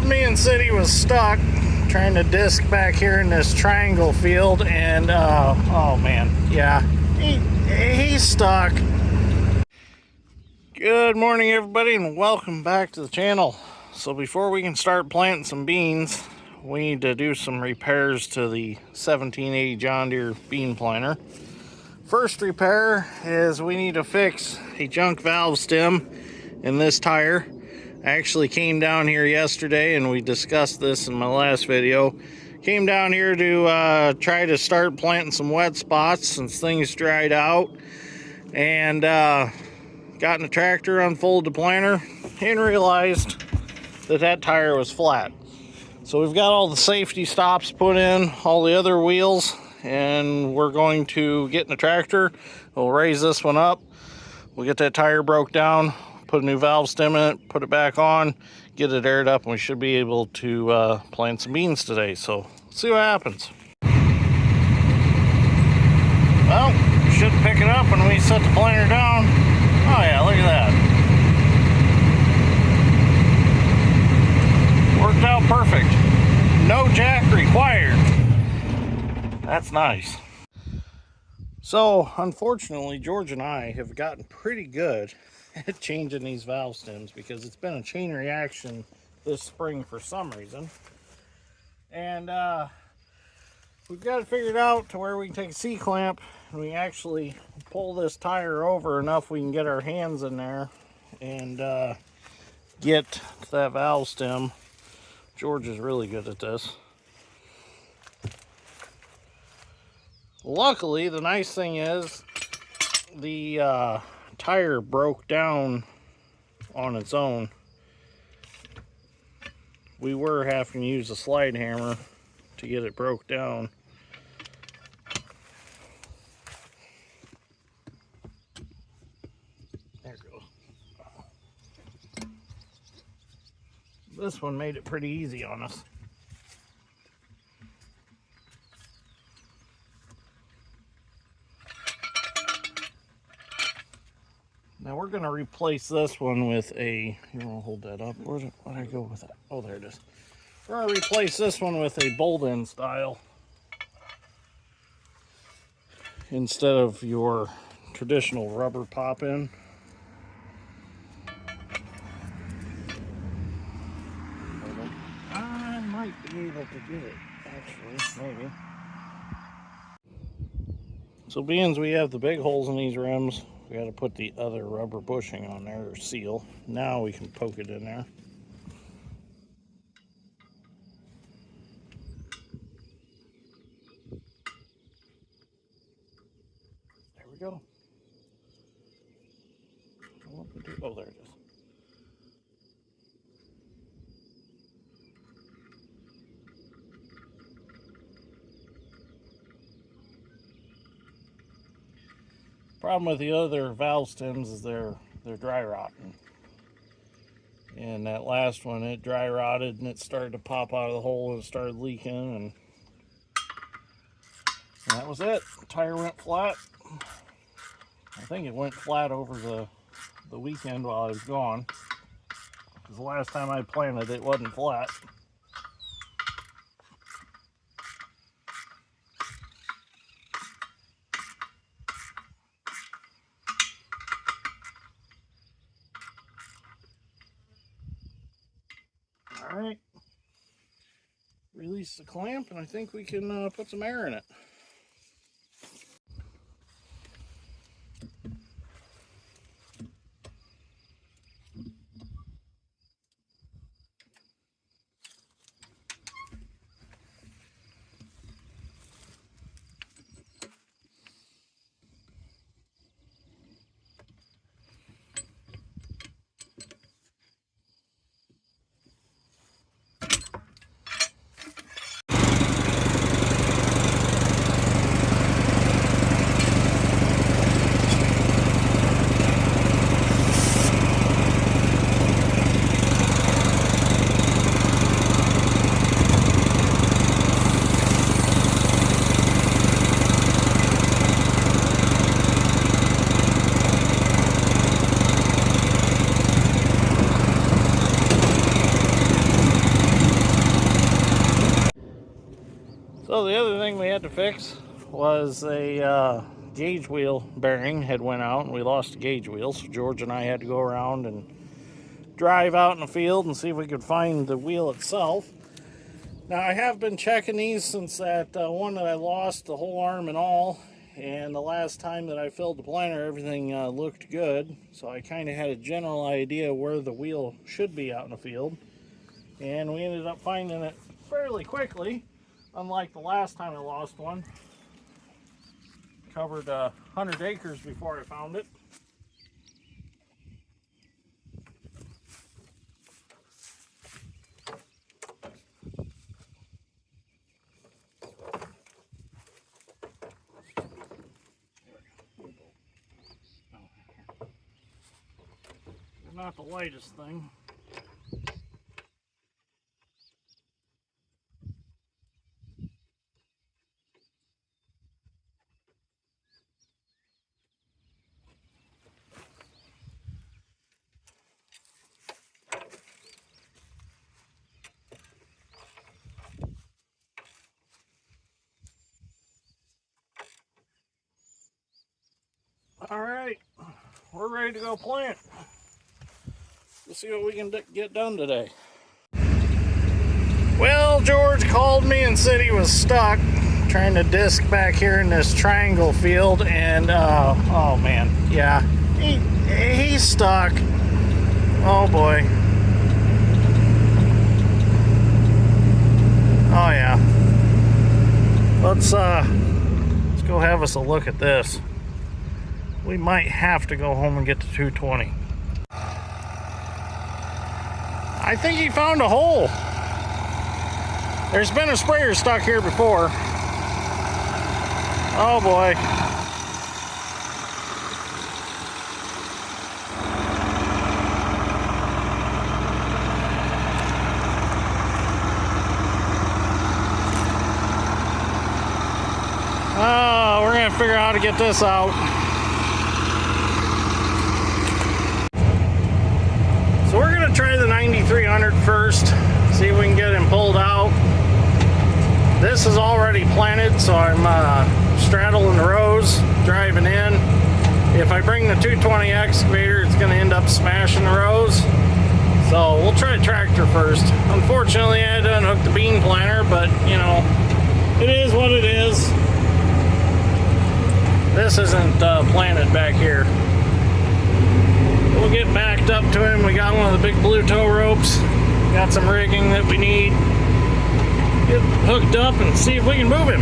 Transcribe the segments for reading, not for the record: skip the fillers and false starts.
called me and said he was stuck trying to disc back here in this triangle field, and oh man, yeah, he's stuck. Good morning, everybody, and welcome back to the channel. So before we can start planting some beans, we need to do some repairs to the 1780 John Deere bean planter. First repair is we need to fix a junk valve stem in this tire. I actually came down here yesterday and we discussed this in my last video. Came down here to try to start planting some wet spots since things dried out, and got in the tractor, unfolded the planter, and realized that tire was flat. So we've got all the safety stops put in, all the other wheels, and we're going to get in the tractor. We'll raise this one up. We'll get that tire broke down, put a new valve stem in it, put it back on, get it aired up, and we should be able to plant some beans today. So let's see what happens. Well, should pick it up when we set the planter down. Oh yeah, look at that. Worked out perfect. No jack required. That's nice. So, unfortunately, George and I have gotten pretty good at changing these valve stems because it's been a chain reaction this spring for some reason. And we've got it figured out to where we can take a C-clamp and we actually pull this tire over enough we can get our hands in there and get that valve stem. George is really good at this. Luckily, the nice thing is the tire broke down on its own. We were having to use a slide hammer to get it broke down. There it goes. This one made it pretty easy on us. Now we're going to replace this one with a, you want to hold that up? Where did I go with that? Oh, there it is. We're going to replace this one with a bolt-in style instead of your traditional rubber pop-in. I might be able to get it, actually, maybe. So being we have the big holes in these rims, we got to put the other rubber bushing on there, or seal. Now we can poke it in there. There we go. Oh, there it is. Problem with the other valve stems is they're dry rotting. And that last one, it dry rotted and it started to pop out of the hole and it started leaking, and that was it. The tire went flat. I think it went flat over the weekend while I was gone, because the last time I planted it wasn't flat. All right, release the clamp and I think we can put some air in it. So the other thing we had to fix was a gauge wheel bearing had went out, and we lost a gauge wheel. So George and I had to go around and drive out in the field and see if we could find the wheel itself. Now I have been checking these since that one that I lost, the whole arm and all, and the last time that I filled the planter, everything looked good. So I kind of had a general idea where the wheel should be out in the field, and we ended up finding it fairly quickly. Unlike the last time I lost one, covered 100 acres before I found it. Not the lightest thing. All right, we're ready to go plant. Let's see what we can get done today. Well, George called me and said he was stuck trying to disc back here in this triangle field, and oh man, yeah, he's stuck. Oh boy. Oh yeah. Let's go have us a look at this. We might have to go home and get the 220. I think he found a hole. There's been a sprayer stuck here before. Oh boy. Oh, we're gonna figure out how to get this out. So we're gonna try the 9300 first, see if we can get him pulled out. This is already planted, so I'm straddling the rows, driving in. If I bring the 220 excavator, it's gonna end up smashing the rows. So we'll try the tractor first. Unfortunately, I had to unhook the bean planter, but you know, it is what it is. This isn't planted back here. We'll get backed up to him. We got one of the big blue tow ropes. Got some rigging that we need. Get hooked up and see if we can move him.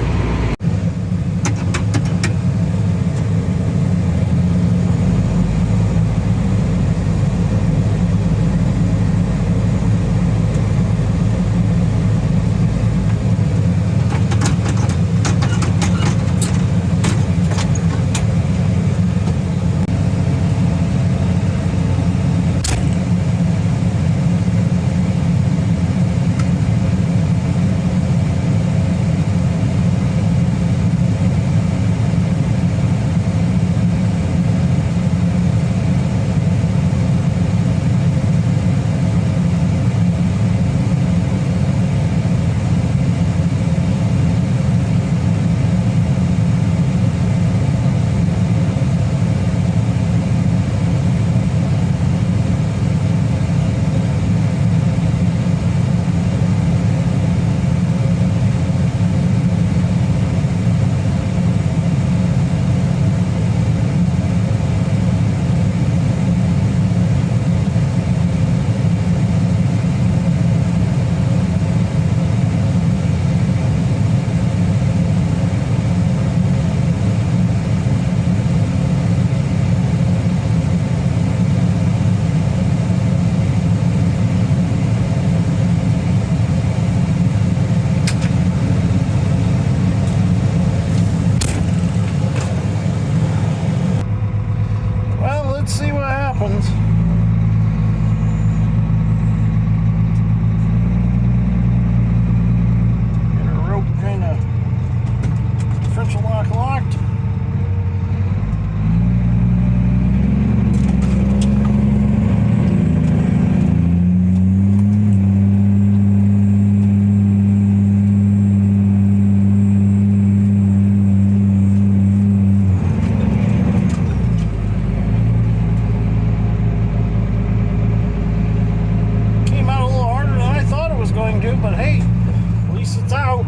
it's out.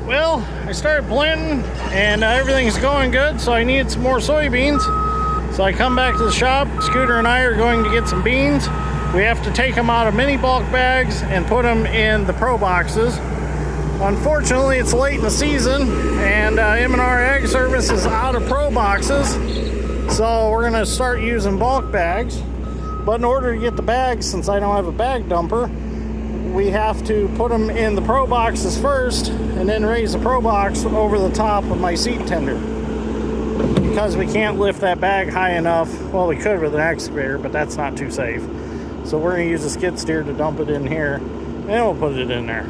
Well, I started planting and everything's going good, so I needed some more soybeans. So I come back to the shop. Scooter and I are going to get some beans. We have to take them out of mini bulk bags and put them in the Pro boxes. Unfortunately, it's late in the season and M&R Ag Service is out of Pro boxes. So we're gonna start using bulk bags. But in order to get the bags, since I don't have a bag dumper, we have to put them in the Pro boxes first and then raise the Pro box over the top of my seed tender. Because we can't lift that bag high enough. Well, we could with an excavator, but that's not too safe. So we're gonna use a skid steer to dump it in here and we'll put it in there.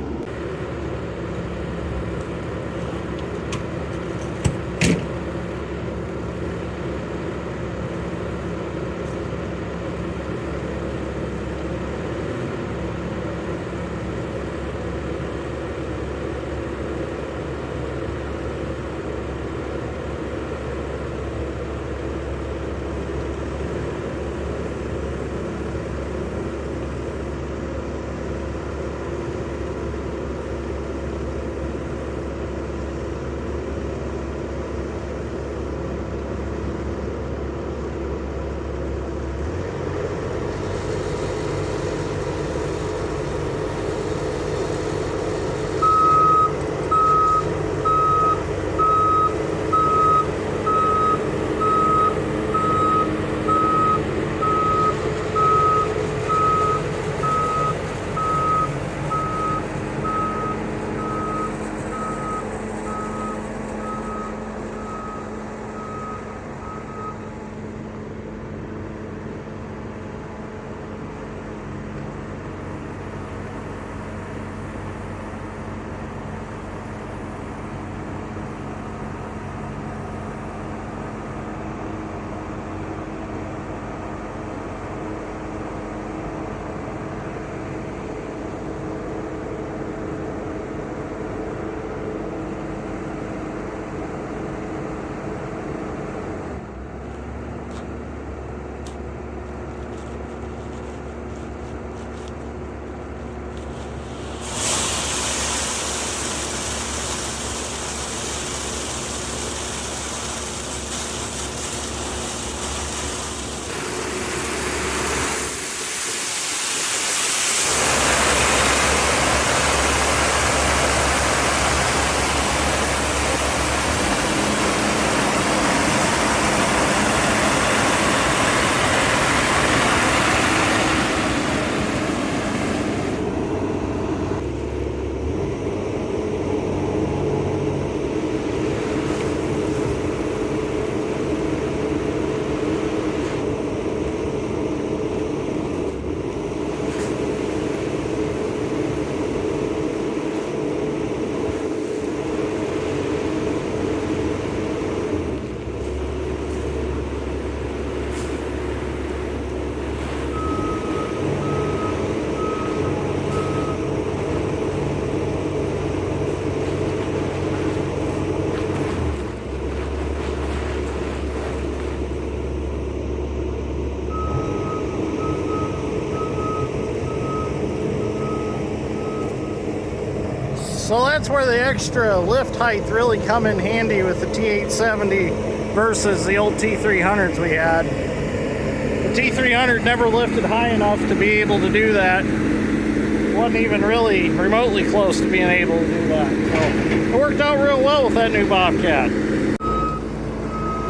So that's where the extra lift height really come in handy with the T870 versus the old T300s we had. The T300 never lifted high enough to be able to do that. Wasn't even really remotely close to being able to do that. So it worked out real well with that new Bobcat.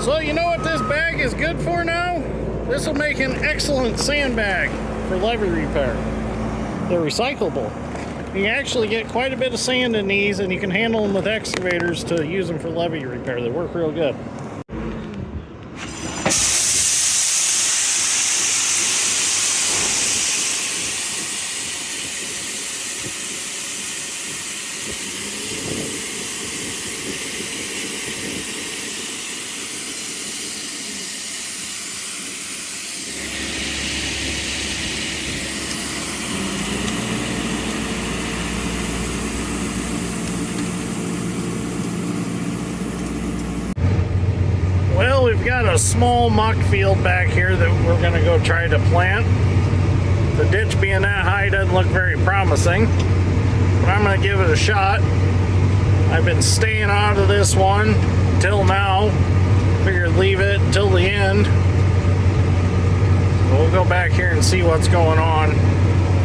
So you know what this bag is good for now? This will make an excellent sandbag for levee repair. They're recyclable. You can actually get quite a bit of sand in these, and you can handle them with excavators to use them for levee repair. They work real good. We've got a small muck field back here that we're going to go try to plant. The ditch being that high doesn't look very promising, but I'm going to give it a shot. I've been staying out of this one till now. Figured leave it till the end. We'll go back here and see what's going on.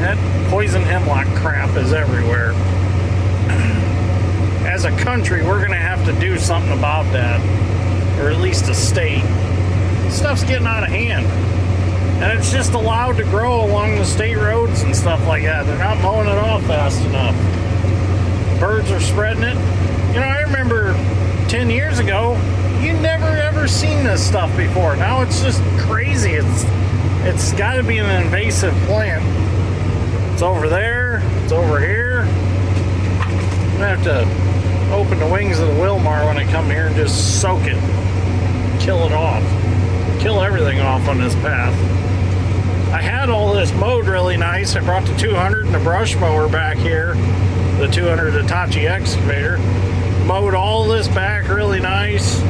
That poison hemlock crap is everywhere. As a country, we're going to have to do something about that, or at least a state. Stuff's getting out of hand, and it's just allowed to grow along the state roads and stuff like that. They're not mowing it off fast enough. Birds are spreading it. You know, I remember 10 years ago, you never ever seen this stuff before. Now it's just crazy. It's got to be an invasive plant. It's over there. It's over here. I'm gonna have to open the wings of the Wilmar when I come here and just soak it, kill it off, kill everything off on this path. I had all this mowed really nice. I brought the 200 and the brush mower back here, the 200 Hitachi excavator. Mowed all this back really nice.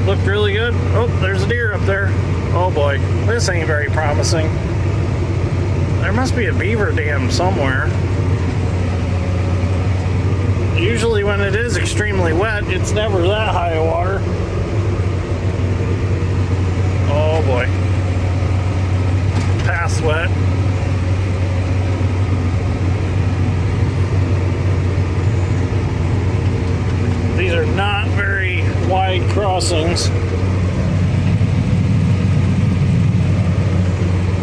Looked really good. Oh, there's a deer up there. Oh boy, this ain't very promising. There must be a beaver dam somewhere. Usually when it is extremely wet, it's never that high of water. Oh boy. Path's wet. These are not very wide crossings.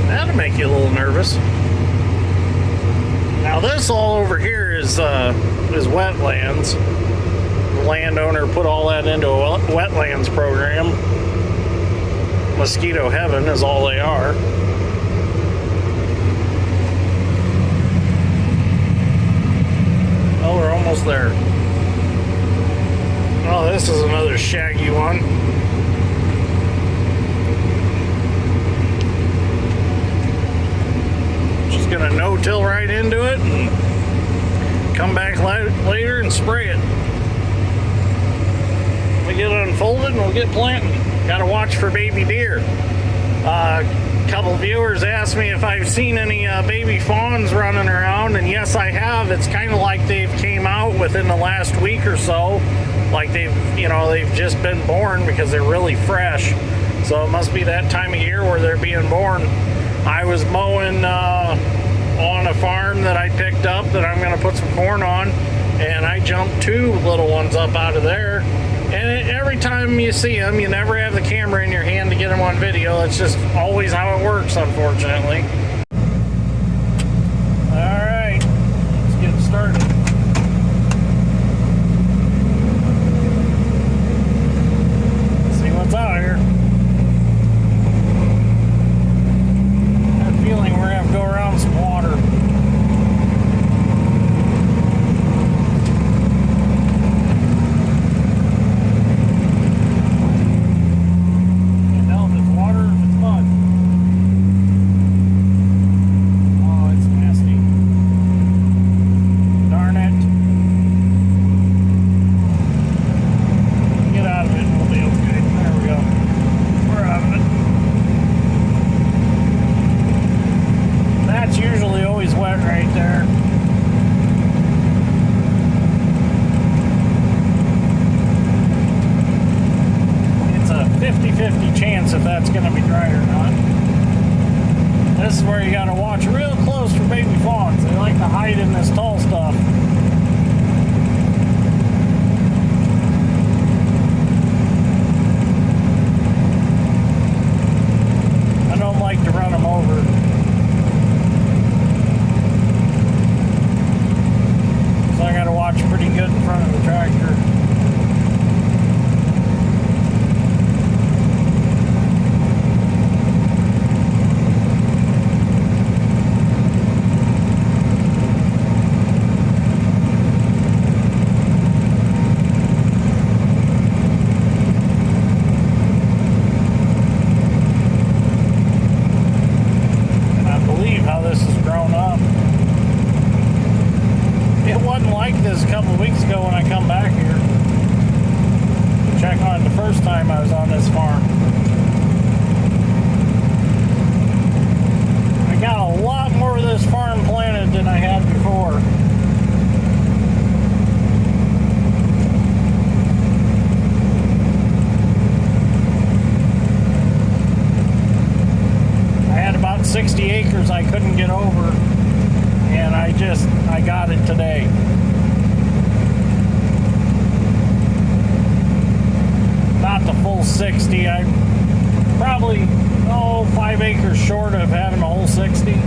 That'll make you a little nervous. Now this all over here is wetlands. The landowner put all that into a wetlands program. Mosquito heaven is all they are. Oh, we're almost there. Oh, this is another shaggy one. Just gonna no-till right into it and come back later and spray it. We get it unfolded and we'll get planting. Gotta watch for baby deer. A couple viewers asked me if I've seen any baby fawns running around, and yes, I have. It's kind of like they've came out within the last week or so. Like they've just been born because they're really fresh. So it must be that time of year where they're being born. I was mowing on a farm that I picked up that I'm going to put some corn on, and I jumped two little ones up out of there. And every time you see them, you never have the camera in your hand to get them on video. It's just always how it works, unfortunately. All right, let's get started. What's out here? I have a feeling we're gonna have to go around some water. Can't tell if it's water or if it's mud. Oh, it's nasty. Darn it. Get out of it and we'll be okay. There we go. We're out of it. That's usually always wet right there. It's a 50-50 chance if that's going to be dry or not. This is where you got to watch real close for baby fawns. They like to hide in this tall stuff. To run them over. So I got to watch pretty good in front of the tractor. 60 acres I couldn't get over, and I got it today. Not the full 60. I'm probably 5 acres short of having the whole 60.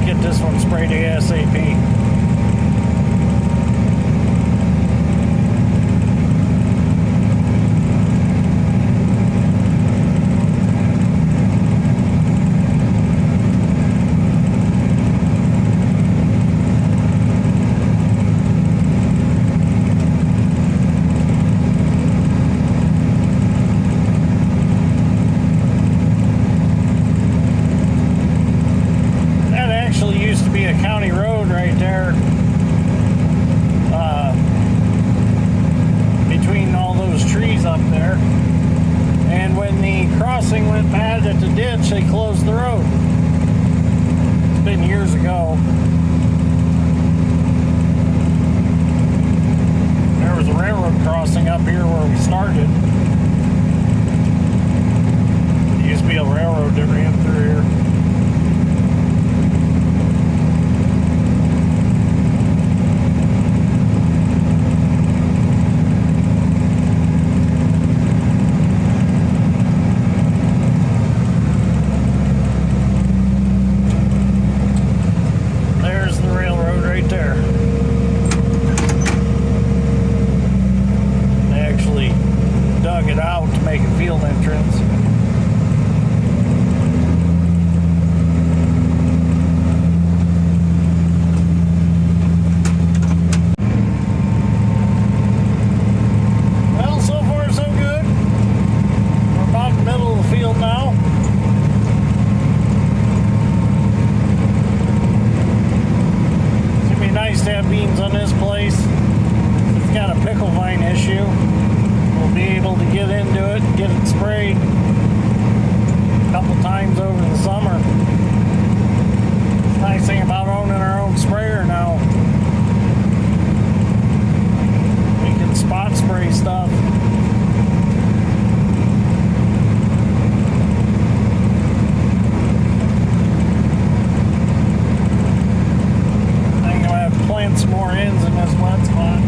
Get this one sprayed ASAP. Used to be a county road right there, between all those trees up there, and when the crossing went bad at the ditch, they closed the road. It's been years ago. There was a railroad crossing up here where we started. There used to be a railroad that ran through here. It out to make a field entrance. Well, so far so good. We're about in the middle of the field now. It's gonna be nice to have beans on this place. It's got a pickle vine issue. We'll be able to get into it and get it sprayed a couple times over the summer. The nice thing about owning our own sprayer now, we can spot spray stuff. I think I'll have to plant some more ends in this wet spot.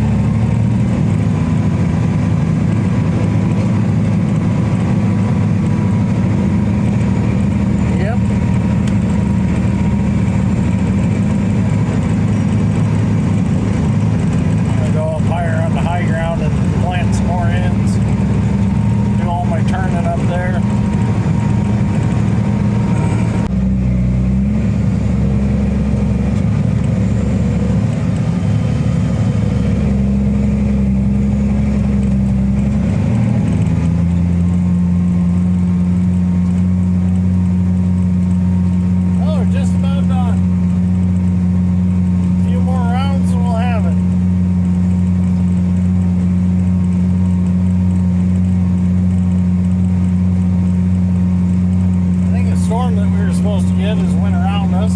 Supposed to get is wind around us,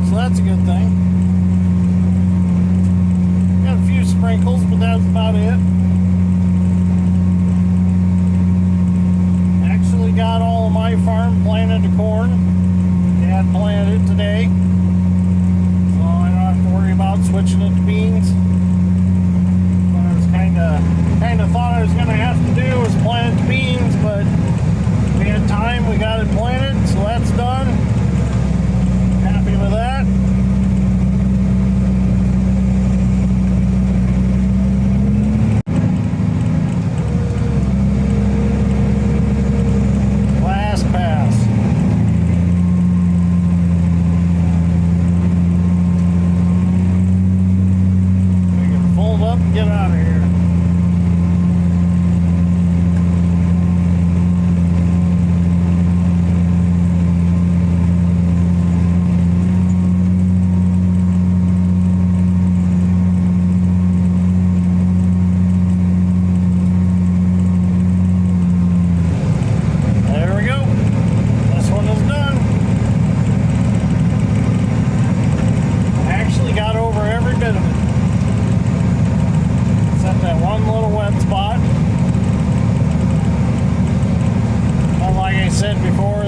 so that's a good thing. Got a few sprinkles, but that's about it. Actually got all of my farm planted to corn. Dad planted it today, so I don't have to worry about switching it to beans. What I was kind of thought I was going to have to do was plant it to beans, but we had time, we got it planted, so that's done. Happy with that. Last pass. We can fold up and get out of here. said before,